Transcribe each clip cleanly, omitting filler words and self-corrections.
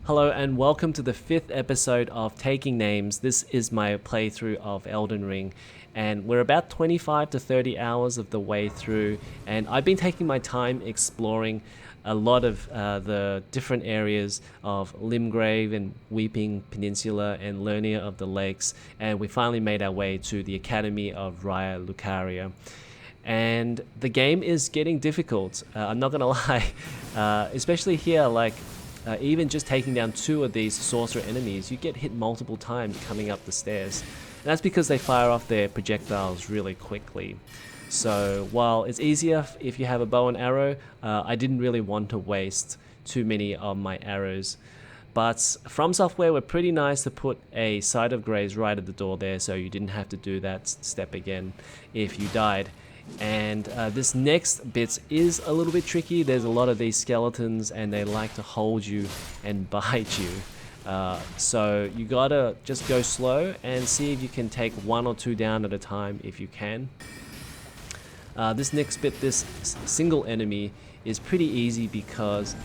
Hello and welcome to the 5th episode of Taking Names. This is my playthrough of Elden Ring and we're about 25 to 30 hours of the way through, and I've been taking my time exploring a lot of the different areas of Limgrave and Weeping Peninsula and Lernia of the Lakes, and we finally made our way to the Academy of Raya Lucaria. And the game is getting difficult, I'm not gonna lie, especially here. Even just taking down 2 of these sorcerer enemies, you get hit multiple times coming up the stairs. And that's because they fire off their projectiles really quickly. So while it's easier if you have a bow and arrow, I didn't really want to waste too many of my arrows. But From Software were pretty nice to put a Site of Graves right at the door there, so you didn't have to do that step again if you died. And this next bit is a little bit tricky. There's a lot of these skeletons and they like to hold you and bite you. So you gotta just go slow and see if you can take 1 or 2 down at a time if you can. This next bit, this single enemy, is pretty easy because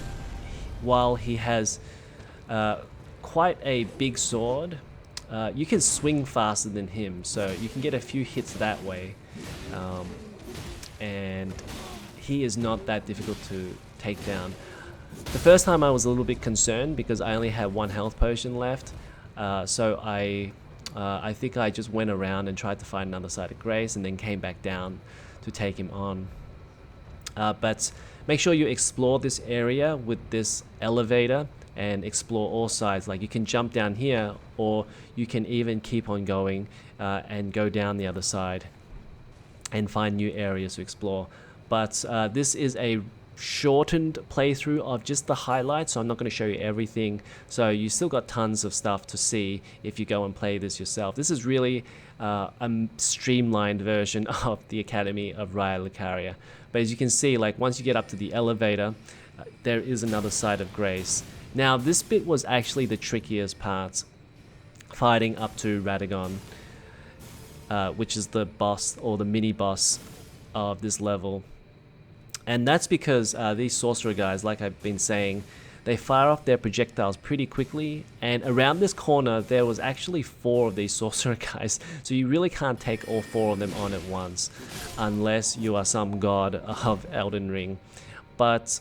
while he has quite a big sword, you can swing faster than him, so you can get a few hits that way. And he is not that difficult to take down. The first time I was a little bit concerned because I only had 1 health potion left, so I think I just went around and tried to find another Site of Grace and then came back down to take him on. But make sure you explore this area with this elevator and explore all sides. Like, you can jump down here, or you can even keep on going and go down the other side and find new areas to explore. But this is a shortened playthrough of just the highlights, so I'm not going to show you everything. So you still got tons of stuff to see if you go and play this yourself. This is really a streamlined version of the Academy of Raya Lucaria. But as you can see, like, once you get up to the elevator, there is another Site of Grace. Now this bit was actually the trickiest part, fighting up to Radagon, which is the boss or the mini boss of this level. And that's because these sorcerer guys, like I've been saying, they fire off their projectiles pretty quickly, and around this corner there was actually 4 of these sorcerer guys, so you really can't take all 4 of them on at once unless you are some god of Elden Ring. But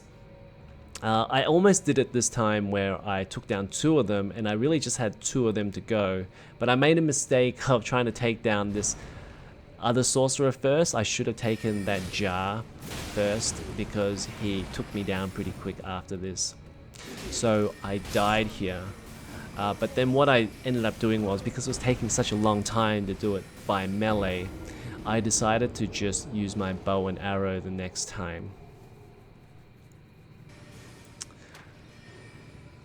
I almost did it this time where I took down 2 of them and I really just had 2 of them to go, but I made a mistake of trying to take down this other sorcerer first. I should have taken that jar first because he took me down pretty quick after this. So I died here, but then what I ended up doing was, because it was taking such a long time to do it by melee, I decided to just use my bow and arrow the next time.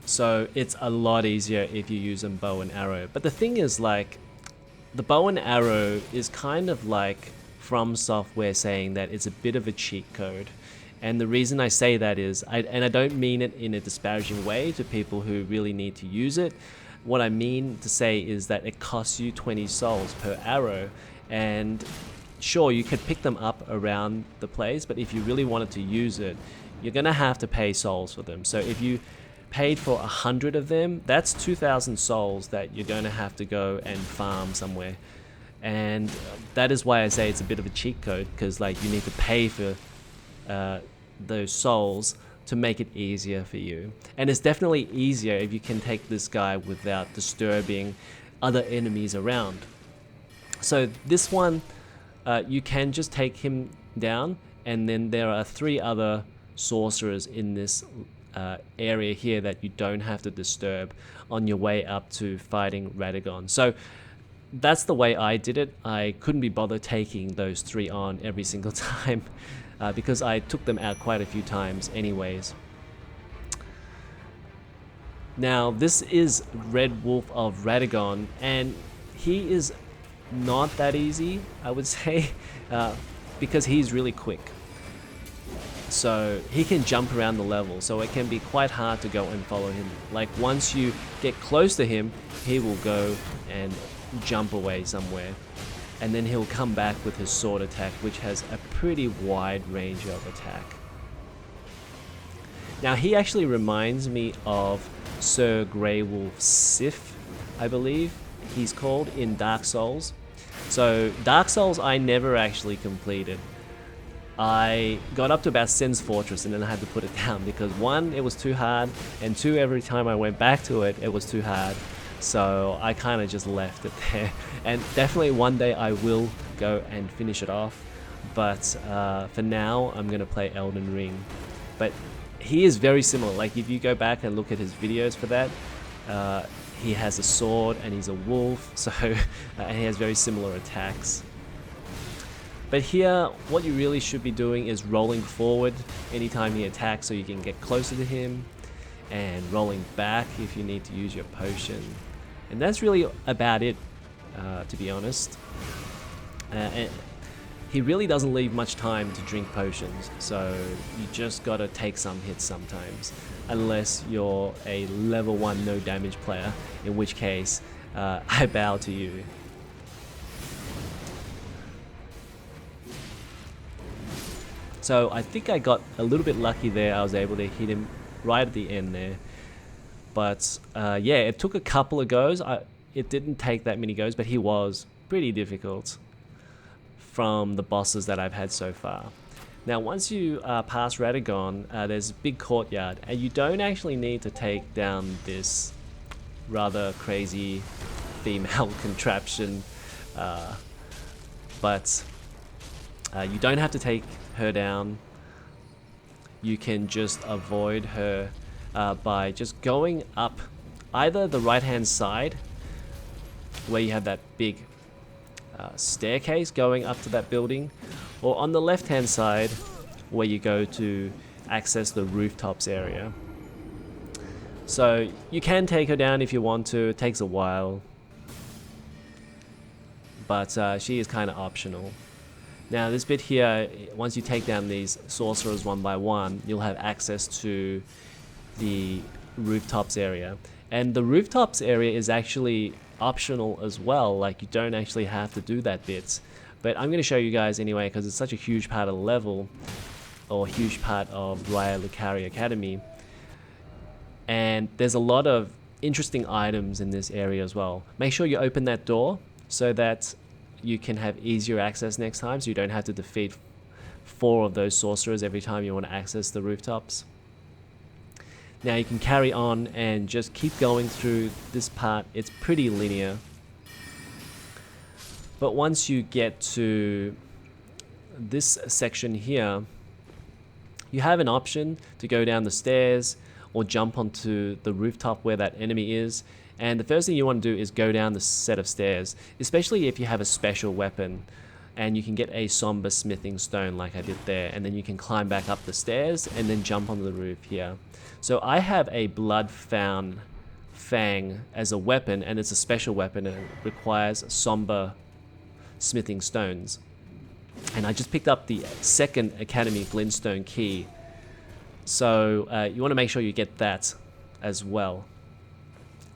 So it's a lot easier if you use a bow and arrow. But the thing is, like, the bow and arrow is kind of like From Software saying that it's a bit of a cheat code. And the reason I say that is, and I don't mean it in a disparaging way to people who really need to use it. What I mean to say is that it costs you 20 souls per arrow, and sure, you could pick them up around the place, but if you really wanted to use it, you're gonna have to pay souls for them. So if you paid for 100 of them, that's 2,000 souls that you're going to have to go and farm somewhere. And that is why I say it's a bit of a cheat code, because, like, you need to pay for those souls to make it easier for you. And it's definitely easier if you can take this guy without disturbing other enemies around. So this one, you can just take him down, and then there are 3 other sorcerers in this area here that you don't have to disturb on your way up to fighting Radagon. So that's the way I did it. I couldn't be bothered taking those 3 on every single time because I took them out quite a few times anyways. Now this is Red Wolf of Radagon, and he is not that easy, I would say, because he's really quick. So he can jump around the level, so it can be quite hard to go and follow him. Like, once you get close to him, he will go and jump away somewhere, and then he'll come back with his sword attack, which has a pretty wide range of attack. Now he actually reminds me of Sir Grey Wolf Sif, I believe he's called, in Dark Souls. So Dark Souls I never actually completed. I got up to about Sen's Fortress and then I had to put it down because 1, it was too hard, and 2, every time I went back to it, it was too hard. So I kind of just left it there. And definitely one day I will go and finish it off. But for now, I'm going to play Elden Ring. But he is very similar. Like if you go back and look at his videos for that, he has a sword and he's a wolf. So and he has very similar attacks. But here, what you really should be doing is rolling forward anytime he attacks so you can get closer to him, and rolling back if you need to use your potion. And that's really about it, to be honest. And he really doesn't leave much time to drink potions, so you just gotta take some hits sometimes. Unless you're a level 1 no damage player, in which case, I bow to you. So I think I got a little bit lucky there. I was able to hit him right at the end there. But yeah, it took a couple of goes. It didn't take that many goes, but he was pretty difficult from the bosses that I've had so far. Now once you pass Radagon, there's a big courtyard, and you don't actually need to take down this rather crazy female contraption. But you don't have to take her down. You can just avoid her by just going up either the right hand side where you have that big staircase going up to that building, or on the left hand side where you go to access the rooftops area. So you can take her down if you want to. It takes a while, but she is kind of optional. Now this bit here, once you take down these sorcerers one by one, you'll have access to the rooftops area. And the rooftops area is actually optional as well, like you don't actually have to do that bit. But I'm going to show you guys anyway because it's such a huge part of the level, or huge part of Raya Lucaria Academy. And there's a lot of interesting items in this area as well. Make sure you open that door so that you can have easier access next time, so you don't have to defeat 4 of those sorcerers every time you want to access the rooftops. Now you can carry on and just keep going through this part. It's pretty linear. But once you get to this section here, you have an option to go down the stairs or jump onto the rooftop where that enemy is. And the first thing you want to do is go down the set of stairs, especially if you have a special weapon and you can get a somber smithing stone like I did there, and then you can climb back up the stairs and then jump onto the roof here. So I have a Bloodhound Fang as a weapon, and it's a special weapon and it requires somber smithing stones. And I just picked up the 2nd Academy Glintstone key, so you want to make sure you get that as well.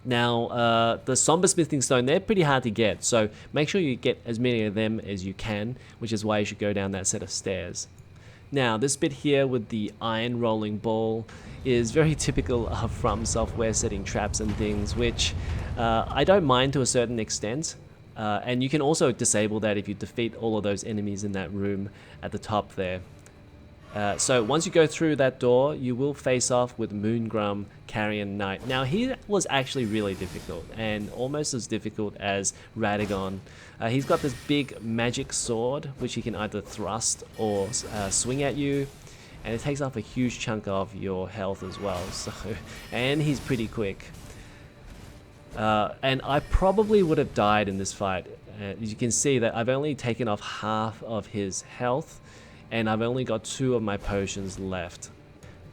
Now, the Somber Smithing Stone, they're pretty hard to get, so make sure you get as many of them as you can, which is why you should go down that set of stairs. Now, this bit here with the iron rolling ball is very typical of From Software setting traps and things, which I don't mind to a certain extent. And you can also disable that if you defeat all of those enemies in that room at the top there. So once you go through that door, you will face off with Moongrum, Carian Knight. Now he was actually really difficult, and almost as difficult as Radagon. He's got this big magic sword, which he can either thrust or swing at you, and it takes off a huge chunk of your health as well. So, and he's pretty quick. And I probably would have died in this fight. As you can see that I've only taken off half of his health, and I've only got 2 of my potions left.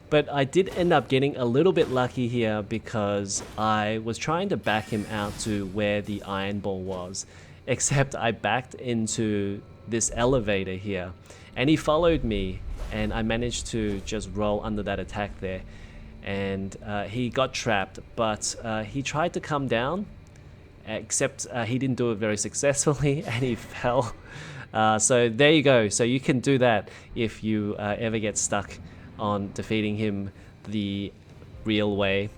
But I did end up getting a little bit lucky here because I was trying to back him out to where the iron ball was, except I backed into this elevator here and he followed me, and I managed to just roll under that attack there, and he got trapped, but he tried to come down, except he didn't do it very successfully and he fell. So there you go. So you can do that if you ever get stuck on defeating him the real way.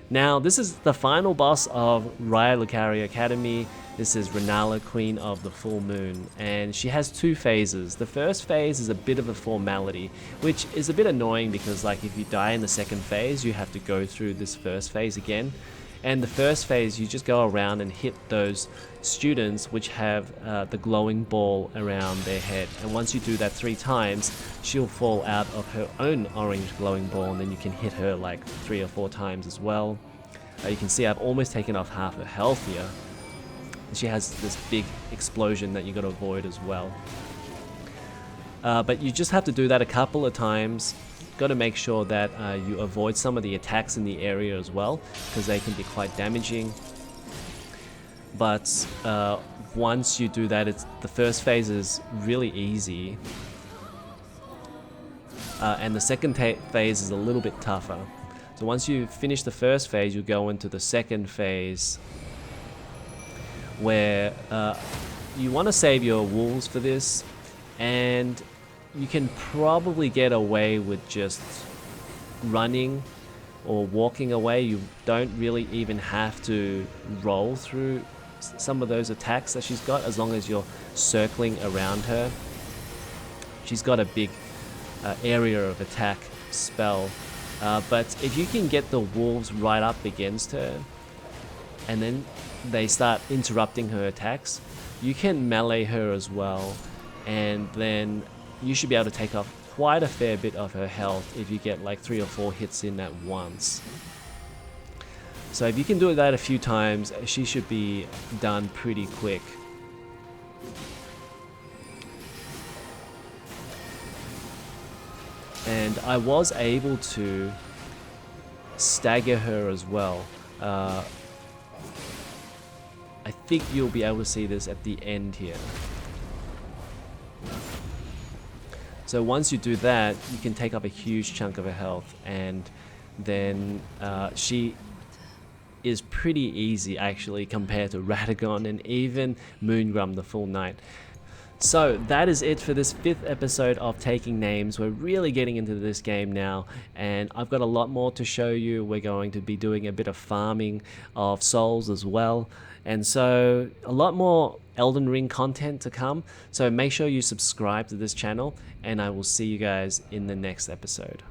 Now, this is the final boss of Raya Lucaria Academy. This is Rennala, Queen of the Full Moon, and she has 2 phases. The first phase is a bit of a formality, which is a bit annoying because like if you die in the second phase, you have to go through this first phase again. And the first phase, you just go around and hit those students which have the glowing ball around their head. And once you do that 3 times, she'll fall out of her own orange glowing ball, and then you can hit her like 3 or 4 times as well. You can see I've almost taken off half her health here. And she has this big explosion that you got to avoid as well. But you just have to do that a couple of times. Got to make sure that you avoid some of the attacks in the area as well, because they can be quite damaging. But once you do that, the first phase is really easy, and the second phase is a little bit tougher. So once you finish the first phase, you go into the second phase, where you want to save your wolves for this, and you can probably get away with just running or walking away. You don't really even have to roll through some of those attacks that she's got, as long as you're circling around her. She's got a big area of attack spell, but if you can get the wolves right up against her and then they start interrupting her attacks, you can melee her as well, and then you should be able to take off quite a fair bit of her health if you get like 3 or 4 hits in at once. So if you can do that a few times, she should be done pretty quick. And I was able to stagger her as well. I think you'll be able to see this at the end here. So once you do that, you can take up a huge chunk of her health, and then she is pretty easy actually compared to Radagon and even Moongrum the Full Knight. So that is it for this 5th episode of Taking Names. We're really getting into this game now, and I've got a lot more to show you. We're going to be doing a bit of farming of souls as well, and so a lot more Elden Ring content to come. So make sure you subscribe to this channel, and I will see you guys in the next episode.